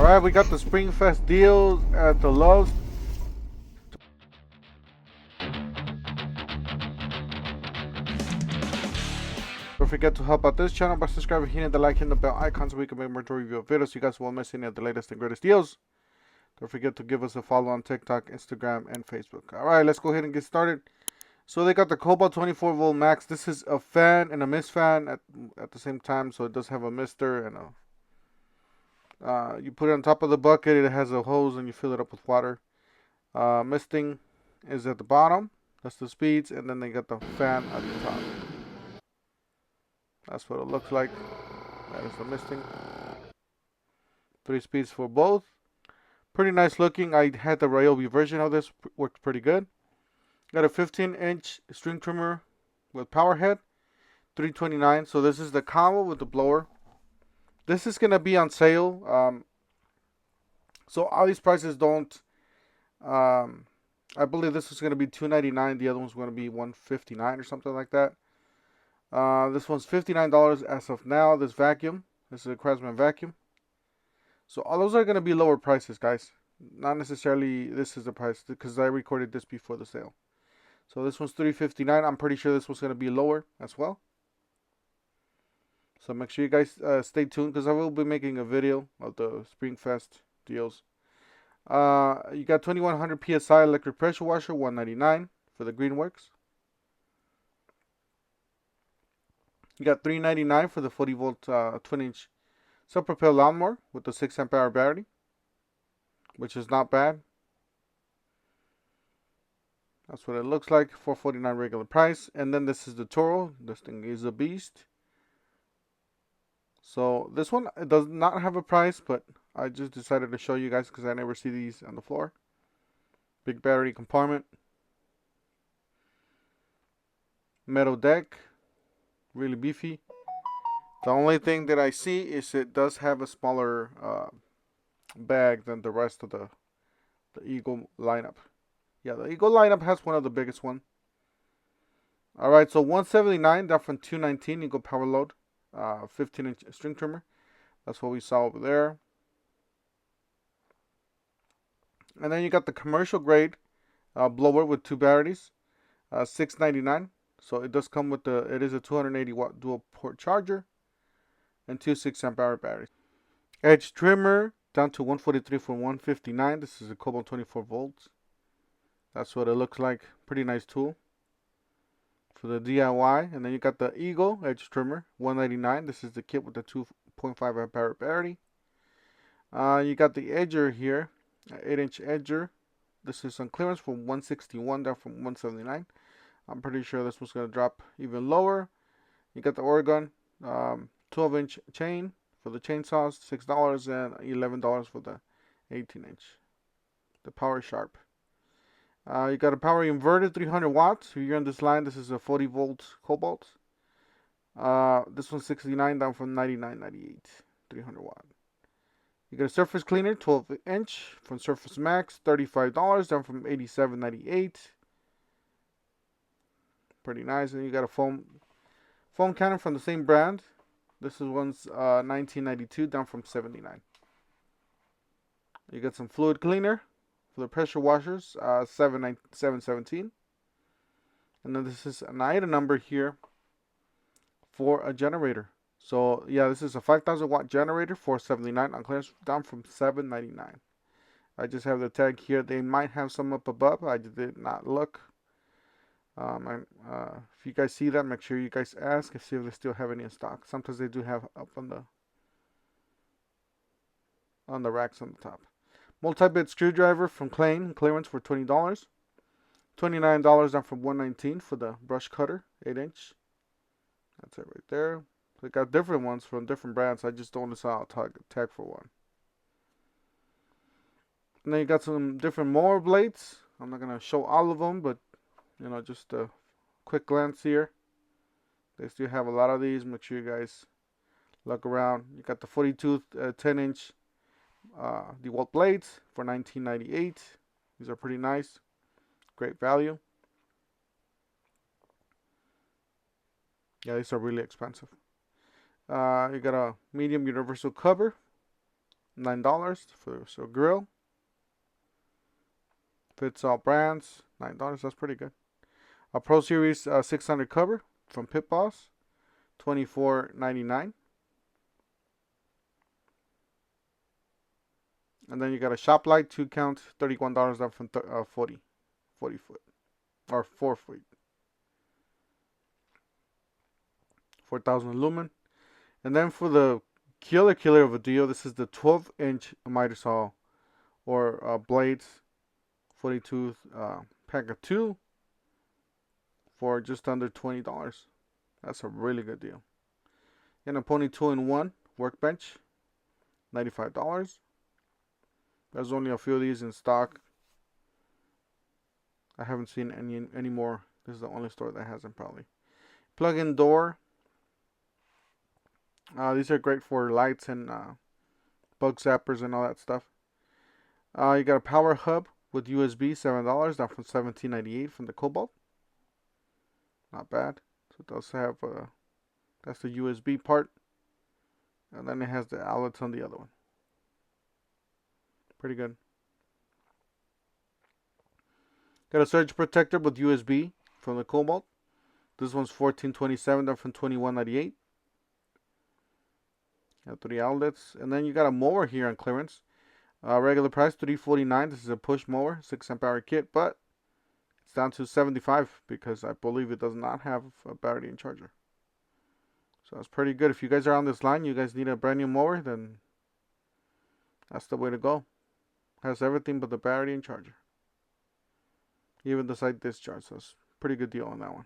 Alright, we got the Spring Fest deals at the Lowe's. Don't forget to help out this channel by subscribing, hitting the like, hitting the bell icon so we can make more review of videos so you guys won't miss any of the latest and greatest deals. Don't forget to give us a follow on TikTok, Instagram, and Facebook. Alright, let's go ahead and get started. So they got the Cobalt 24 volt max. This is a fan and a mist fan at the same time, so it does have a mister and a you put it on top of the bucket. It has a hose and you fill it up with water. Misting is at the bottom. That's the speeds, and then they got the fan at the top. That's what it looks like. That is the misting. 3 speeds for both. Pretty nice looking. I had the Ryobi version of this. Worked pretty good. Got a 15-inch string trimmer with power head. $329. So this is the combo with the blower. This is going to be on sale. So all these prices don't... I believe this is going to be $299. The other one's going to be $159 or something like that. This one's $59 as of now. This vacuum. This is a Craftsman vacuum. So all those are going to be lower prices, guys. Not necessarily this is the price because I recorded this before the sale. So this one's $359. I'm pretty sure this was going to be lower as well. So make sure you guys stay tuned because I will be making a video of the Spring Fest deals. You got 2100 PSI electric pressure washer, $199 for the Greenworks. You got $399 for the 40 volt 20-inch self-propelled lawnmower with the 6 amp hour battery, which is not bad. That's what it looks like. $449 regular price. And then this is the Toro. This thing is a beast. So this one, it does not have a price, but I just decided to show you guys because I never see these on the floor. Big battery compartment. Metal deck. Really beefy. The only thing that I see is it does have a smaller bag than the rest of the Eagle lineup. Yeah, the Eagle lineup has one of the biggest one. Alright, so $179 down from $219. Eagle power load. 15-inch string trimmer. That's what we saw over there. And then you got the commercial grade blower with 2 batteries. $699. So it does come with it is a 280 watt dual port charger and 2 6 amp hour batteries. Edge trimmer down to 143 from 159. This is a Cobalt 24 volts. That's what it looks like. Pretty nice tool for the DIY. And then you got the Eagle edge trimmer, $199. This is the kit with the 2.5 amp hour battery. You got the edger here, 8-inch edger. This is on clearance from 161 down from 179. I'm pretty sure this was going to drop even lower. You got the Oregon 12-inch chain for the chainsaws, $6, and $11 for the 18-inch. The Power Sharp. You got a power inverter, 300 watts. If you're on this line, this is a 40 volt Cobalt. This one's $69 down from $99.98, 300 watt. You got a surface cleaner, 12-inch from Surface Max, $35 down from $87.98. Pretty nice. And you got a foam cannon from the same brand. This is one's $19.92 down from $79. You got some fluid cleaner for the pressure washers, $717. And then this is an item number here for a generator. So yeah, this is a 5,000 watt generator, $479 on clearance, down from $799. I just have the tag here. They might have some up above. I did not look. If you guys see that, make sure you guys ask and see if they still have any in stock. Sometimes they do have up on the racks on the top. Multi-bit screwdriver from Klein, clearance for $20. $29 down from $119 for the brush cutter, 8-inch. That's it right there. They got different ones from different brands. I just only saw a tag for one. And then you got some different mower blades. I'm not going to show all of them, but you know, just a quick glance here. They still have a lot of these. Make sure you guys look around. You got the 42 10-inch DeWalt blades for $19.98. These are pretty nice. Great value. Yeah, these are really expensive. You got a medium universal cover $9 for a grill. Fits all brands, $9. That's pretty good. A Pro Series 600 cover from Pit Boss, $24.99. And then you got a shop light, 2 count, $31 down from 40 foot or 4 feet, 4,000 lumen. And then for the killer of a deal, this is the 12-inch miter saw or blades, 42 pack of 2 for just under $20. That's a really good deal. And a Pony 2-in-1 workbench, $95. There's only a few of these in stock. I haven't seen any more. This is the only store that has them probably. Plug-in door. These are great for lights and bug zappers and all that stuff. You got a power hub with USB, $7, down from $17.98 from the Cobalt. Not bad. So it does have that's the USB part, and then it has the outlets on the other one. Pretty good. Got a surge protector with USB from the Cobalt. This one's $14.27, down from $21.98. Got 3 outlets, and then you got a mower here on clearance. Regular price $349. This is a push mower, 6 amp hour kit, but it's down to $75 because I believe it does not have a battery and charger. So that's pretty good. If you guys are on this line, you guys need a brand new mower, then that's the way to go. Has everything but the battery and charger. Even the side discharge, so it's a pretty good deal on that one.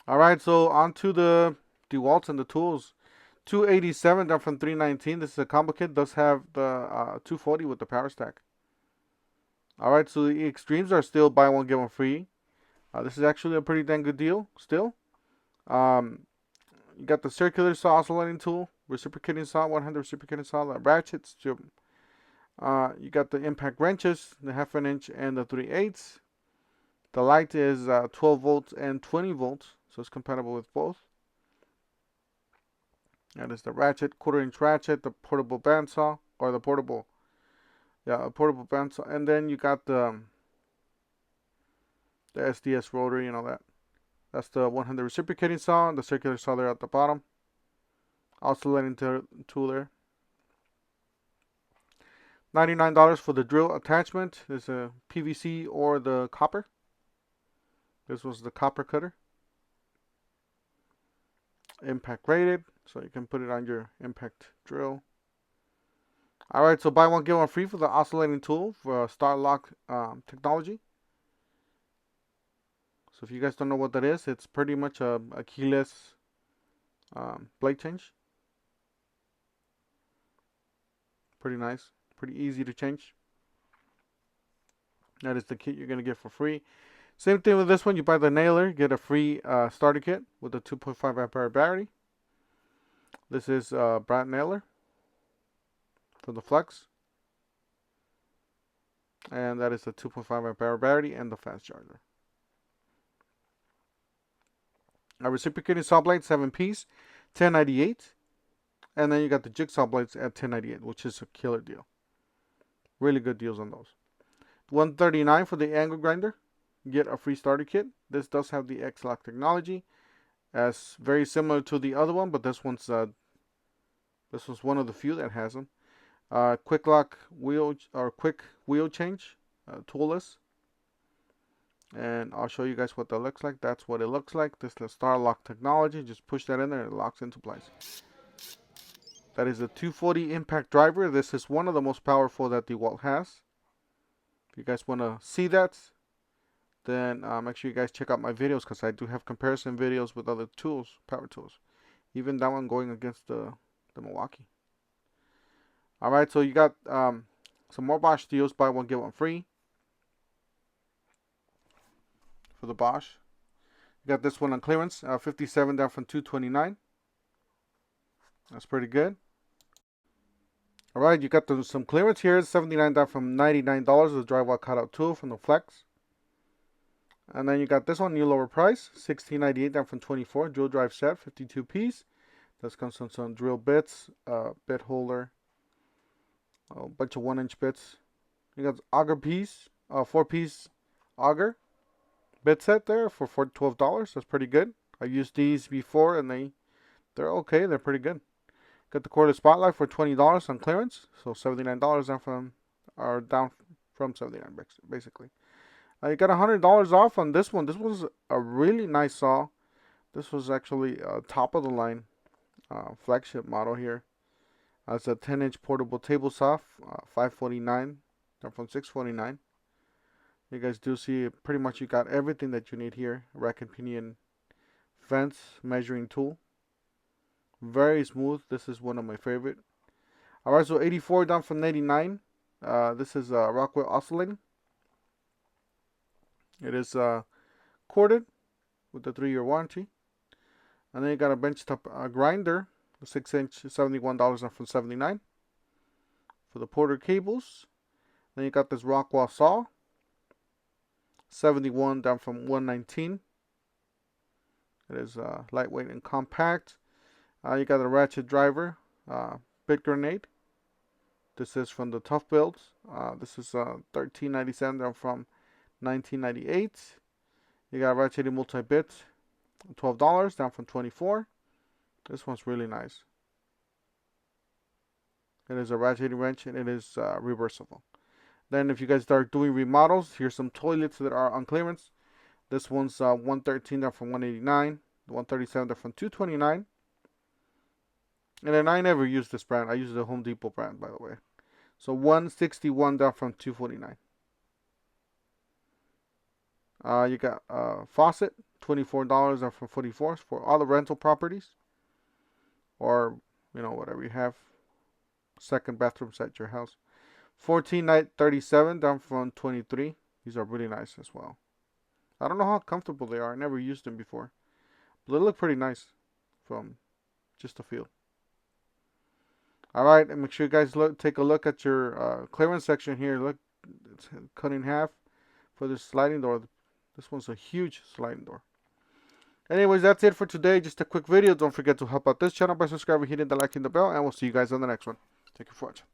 Alright, so on to the DeWalts and the tools. $287 down from $319. This is a combo kit. Does have the 240 with the power stack. Alright, so the extremes are still buy one get one free. This is actually a pretty dang good deal still. You got the circular saw oscillating tool, reciprocating saw, 100 reciprocating saw, the ratchets. You got the impact wrenches, the 1/2 inch and the 3/8. The light is 12 volts and 20 volts, so it's compatible with both. That is the ratchet, 1/4 inch ratchet, the portable bandsaw, or the portable bandsaw, and then you got the SDS rotary and all that. That's the 100 reciprocating saw, and the circular saw there at the bottom. Oscillating tool there. $99 for the drill attachment. There's a PVC or the copper. This was the copper cutter. Impact rated, so you can put it on your impact drill. Alright, so buy one get one free for the oscillating tool for start lock technology. So if you guys don't know what that is, it's pretty much a keyless blade change. Pretty nice, pretty easy to change. That is the kit you're going to get for free. Same thing with this one. You buy the nailer, get a free starter kit with a 2.5 amp hour battery. This is brand nailer for the Flex. And that is the 2.5 amp hour battery and the fast charger. A reciprocating saw blade, 7-piece, $10.98. And then you got the jigsaw blades at $10.98, which is a killer deal. Really good deals on those. $139 for the angle grinder. Get a free starter kit. This does have the X-Lock technology, as very similar to the other one, but this one's one of the few that has them. Quick lock wheel or quick wheel change, toolless. And I'll show you guys what that looks like. That's what it looks like. This is the Star Lock technology. Just push that in there and it locks into place. That is a 240 impact driver. This is one of the most powerful that DeWalt has. If you guys want to see that, then make sure you guys check out my videos, because I do have comparison videos with other tools, power tools. Even that one going against the Milwaukee. Alright, so you got some more Bosch deals. Buy one get one free for the Bosch. You got this one on clearance, $57 down from $229. That's pretty good. Alright, you got some clearance here, $79 down from $99. The drywall cutout tool from the Flex. And then you got this one, new lower price, $16.98 down from $24. Dual drive set, 52 piece. This comes with some drill bits, bit holder, a bunch of 1-inch bits. You got auger piece, 4-piece auger bit set there for $12. That's pretty good. I used these before and they're okay. They're pretty good. Got the cordless spotlight for $20 on clearance, so $79 down from $79 basically. You got $100 off on this one. This was a really nice saw. This was actually top of the line flagship model here. It's a 10-inch portable table saw, $549, down from $649. You guys do see pretty much you got everything that you need here. Rack and pinion fence measuring tool. Very smooth. This is one of my favorite. Alright, so 84 down from 89. This is Rockwell oscillating. It is corded with a 3-year warranty. And then you got a benchtop grinder, 6-inch, $71 down from $79 for the Porter cables. Then you got this Rockwell saw, $71 down from $119. It is lightweight and compact. You got a ratchet driver, bit grenade. This is from the Tough Builds. This is $13.97 down from $19.98. You got ratcheted multi-bit, $12 down from $24. This one's really nice. It is a ratcheting wrench and it is reversible. Then if you guys start doing remodels, here's some toilets that are on clearance. This one's $113 down from $189. $137 down from $229. And then I never use this brand. I use the Home Depot brand, by the way. So $161 down from $249. You got faucet, $24 down from $44 for all the rental properties. Or, whatever you have. Second bathroom set at your house. $14.37 down from $23. These are really nice as well. I don't know how comfortable they are. I never used them before. But they look pretty nice from just the feel. Alright, and make sure you guys take a look at your clearance section here. Look, it's cut in half for this sliding door. This one's a huge sliding door. Anyways, that's it for today. Just a quick video. Don't forget to help out this channel by subscribing, hitting the like and the bell, and we'll see you guys on the next one. Thank you for watching.